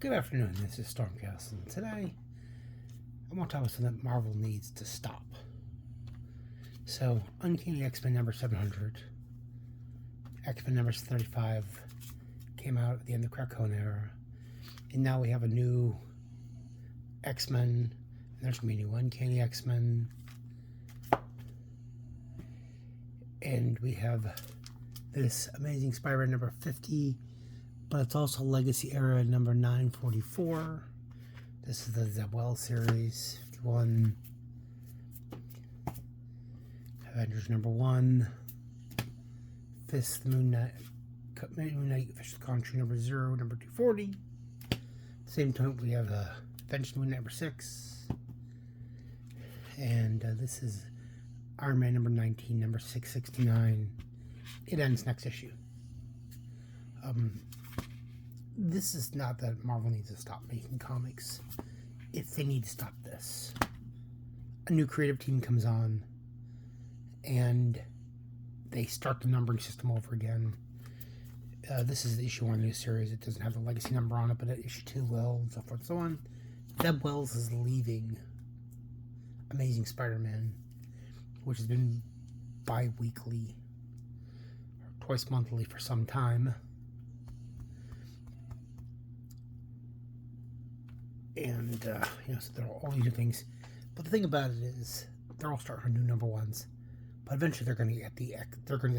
Good afternoon, this is Stormcast, and today I want to talk about something that Marvel needs to stop. So, Uncanny X-Men number 700, X-Men number 35 came out at the end of the Krakoa era, and now we have a new X-Men, and there's going to be a new Uncanny X-Men, and we have this Amazing Spider-Man number 50, but it's also Legacy Era number 944. This is the Zeb Wells series, 51. Avengers number 1. Fist, Moon Knight, Official Country number 0, number 240. Same time, we have Avengers Moon Knight number 6. And this is Iron Man number 19, number 669. It ends next issue. This is not that Marvel needs to stop making comics. It's they need to stop this. A new creative team comes on, and they start the numbering system over again. This is issue 1 of the new series. It doesn't have the legacy number on it, but issue 2 will, and so forth and so on. Zeb Wells is leaving Amazing Spider-Man, which has been bi-weekly, or twice monthly for some time. And, so there are all these new things. But the thing about it is, they're all starting new number ones. But eventually they're going to get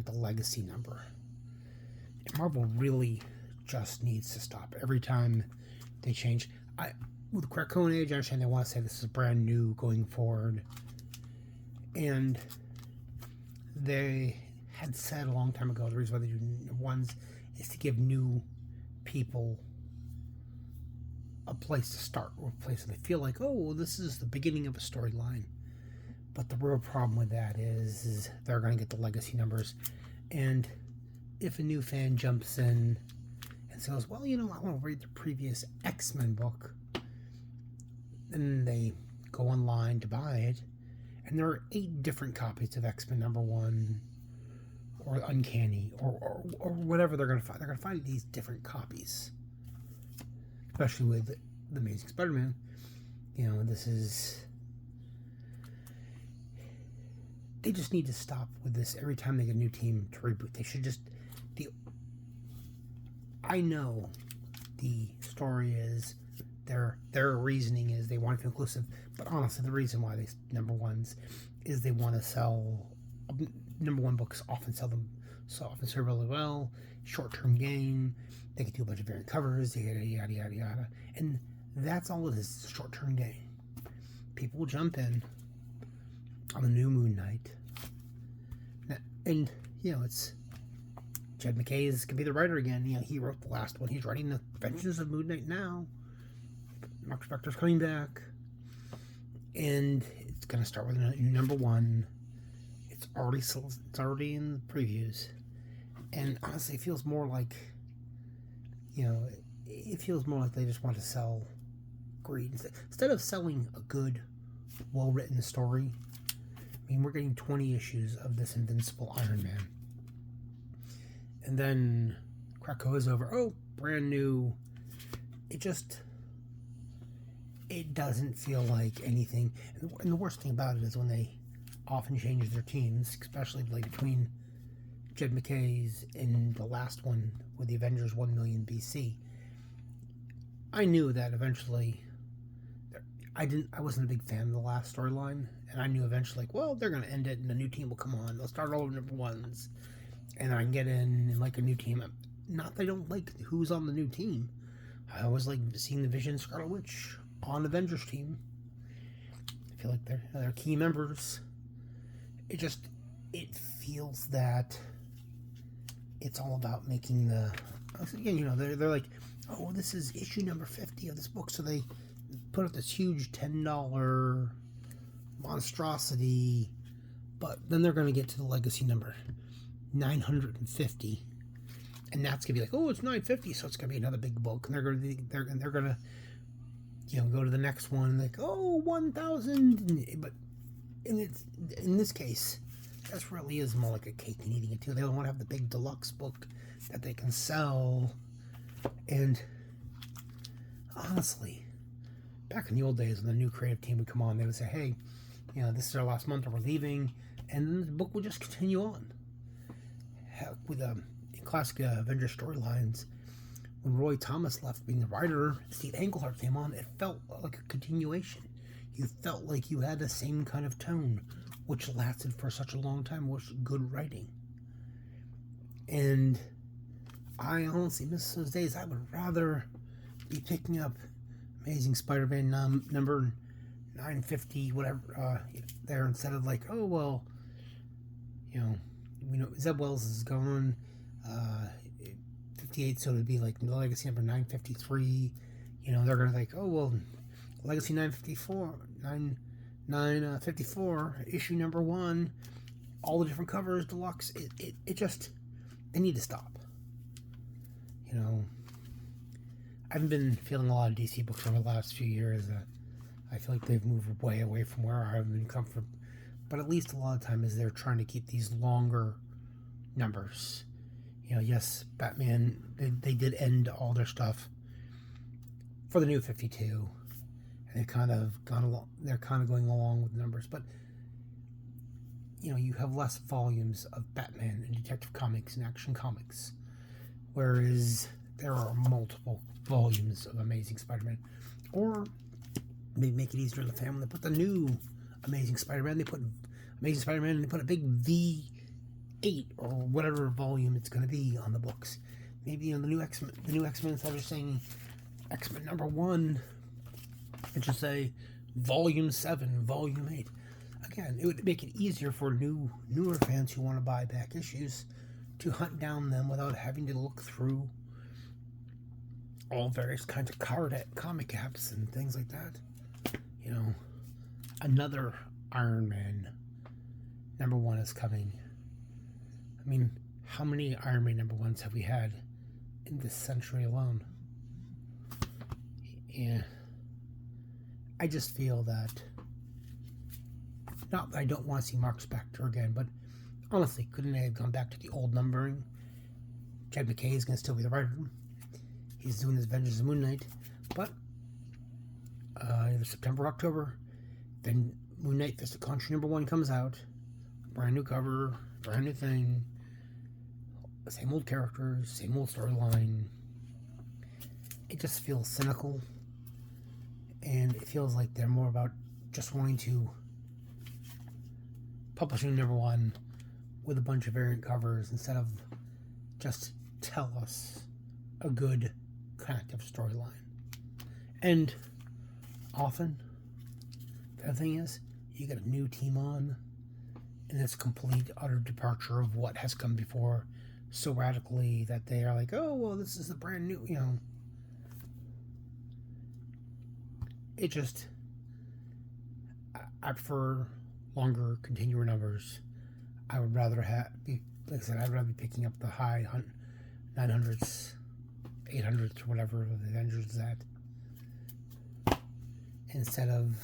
the legacy number. And Marvel really just needs to stop. Every time they change. With the Krakoan Age, I understand they want to say this is brand new going forward. And they had said a long time ago, the reason why they do number ones is to give new people a place to start, or a place that they feel like, oh, well, this is the beginning of a storyline. But the real problem with that is they're going to get the legacy numbers. And if a new fan jumps in and says, well, I want to read the previous X-Men book, then they go online to buy it, and there are 8 different copies of X-Men number 1, or Uncanny, or whatever they're going to find. They're going to find these different copies. Especially with the Amazing Spider-Man. This is... They just need to stop with this every time they get a new team to reboot. They should just... I know the story is... Their reasoning is they want to be inclusive. But honestly, the reason why they number ones is they want to sell... Number 1 books often sell really well. Short-term gain. They can do a bunch of variant covers, yada, yada, yada, yada. And that's all it is, short-term gain. People will jump in on the new Moon Knight. And, it's... Jed MacKay is going to be the writer again. He wrote the last one. He's writing the Adventures of Moon Knight now. Mark Spector's coming back. And it's going to start with a new number 1. It's already in the previews. And honestly, it feels more like... it feels more like they just want to sell greed. Instead of selling a good, well-written story, we're getting 20 issues of this Invincible Iron Man. And then Krakoa is over. Oh, brand new. It doesn't feel like anything. And the worst thing about it is when they often change their teams, especially between Jed MacKay's and the last one with the Avengers 1 million BC. I knew that eventually I wasn't a big fan of the last storyline, and I knew eventually they're going to end it and a new team will come on. They'll start all over number 1s, and I can get in and like a new team. Not that I don't like who's on the new team. I always like seeing the Vision and Scarlet Witch on Avengers team. I feel like they're key members. It feels that it's all about making they're like, oh, this is issue number 50 of this book, so they put up this huge $10 monstrosity, but then they're going to get to the legacy number 950, and that's going to be like, oh, it's 950, so it's going to be another big book, and they're going to go to the next one, like, oh, 1,000, but in this case, this really is more like a cake and eating it too. They don't want to have the big deluxe book that they can sell. And honestly, back in the old days when the new creative team would come on, they would say, hey, this is our last month or we're leaving, and then the book would just continue on. Heck, with in classic Avengers storylines, when Roy Thomas left being the writer, Steve Englehart came on, it felt like a continuation. You felt like you had the same kind of tone, which lasted for such a long time, was good writing. And I honestly miss those days. I would rather be picking up Amazing Spider-Man number 950, whatever, there, instead of like, oh, well, we know Zeb Wells is gone, 58, so it'd be like Legacy number 953. They're gonna like, oh, well, Legacy 954, issue number 1, all the different covers, deluxe. It just, they need to stop. I haven't been feeling a lot of DC books over the last few years. I feel like they've moved way away from where I've been comfortable. But at least a lot of time is they're trying to keep these longer numbers. Yes, Batman, they did end all their stuff for the new 52. And they've kind of gone along, they're kind of going along with numbers. But, you have less volumes of Batman and Detective Comics and Action Comics. Whereas there are multiple volumes of Amazing Spider-Man. Or maybe make it easier for the family. They put the new Amazing Spider-Man. They put Amazing Spider-Man and they put a big V8 or whatever volume it's going to be on the books. Maybe the new X-Men, instead of saying X-Men number 1, it should say Volume 7, Volume 8. Again, it would make it easier for newer fans who want to buy back issues to hunt down them without having to look through all various kinds of comic apps and things like that. Another Iron Man number 1 is coming. I mean, how many Iron Man number 1s have we had in this century alone? Yeah. I just feel that, not that I don't want to see Mark Spector again, but honestly, couldn't they have gone back to the old numbering? Jed MacKay is going to still be the writer. He's doing his Avengers of Moon Knight, but either September or October, then Moon Knight Fist of Khonshu number 1 comes out. Brand new cover, brand new thing. Same old characters, same old storyline. It just feels cynical. And it feels like they're more about just wanting to publishing number 1 with a bunch of variant covers instead of just tell us a good connective storyline. And often, the other thing is, you get a new team on, and it's complete, utter departure of what has come before so radically that they are like, oh, well, this is the brand new, It just, I prefer longer, continuous numbers. I would rather like I said, I'd rather be picking up the high 900s, 800s, or whatever the Avengers is at, instead of,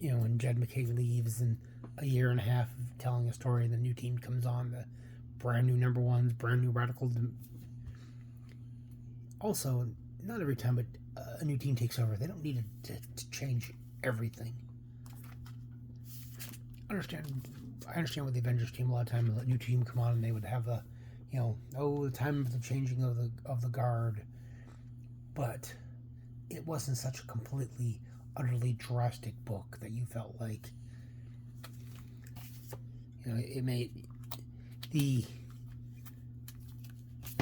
when Jed MacKay leaves and a year and a half of telling a story, the new team comes on, the brand new number 1s, brand new radical. Also, not every time, but a new team takes over, they don't need to change everything. I understand with the Avengers team, a lot of times a new team come on and they would have the time of the changing of the guard, but it wasn't such a completely, utterly drastic book that you felt like, it made the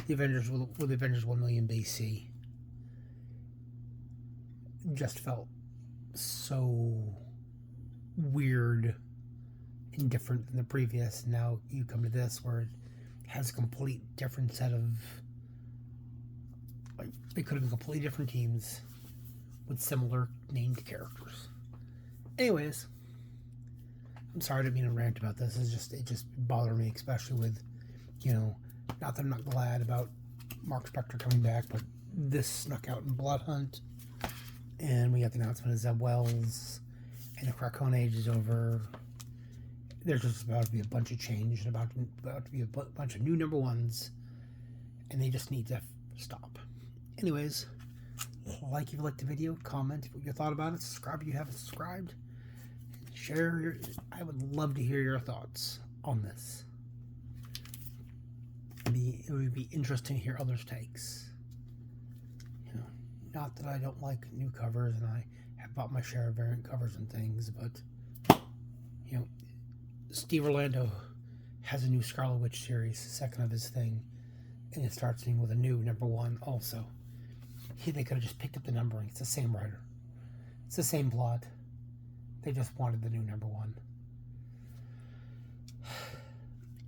Avengers with the Avengers 1 million BC just felt so weird and different than the previous. Now you come to this where it has a complete different set of, like, they could have been completely different teams with similar named characters. Anyways, I'm sorry I didn't mean to rant about this. It just bothered me, especially with, not that I'm not glad about Mark Spector coming back, but this snuck out in Blood Hunt, and we got the announcement of Zeb Wells, and the Krakoa Age is over. There's just about to be a bunch of change, and about to be a bunch of new number 1s, and they just need to stop. Anyways, like if you liked the video, comment what you thought about it, subscribe if you haven't subscribed, and share your. I would love to hear your thoughts on this. It would be interesting to hear others' takes. You know, not that I don't like new covers, and I have bought my share of variant covers and things, but you know, Steve Orlando has a new Scarlet Witch series, second of his thing, and it starts with a new #1 also. They could have just picked up the numbering. It's the same writer. It's the same plot. They just wanted the new #1.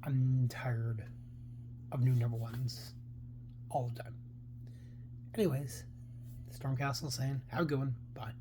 I'm tired of new #1s all the time. Anyways, Stormcastle saying, have a good one. Bye.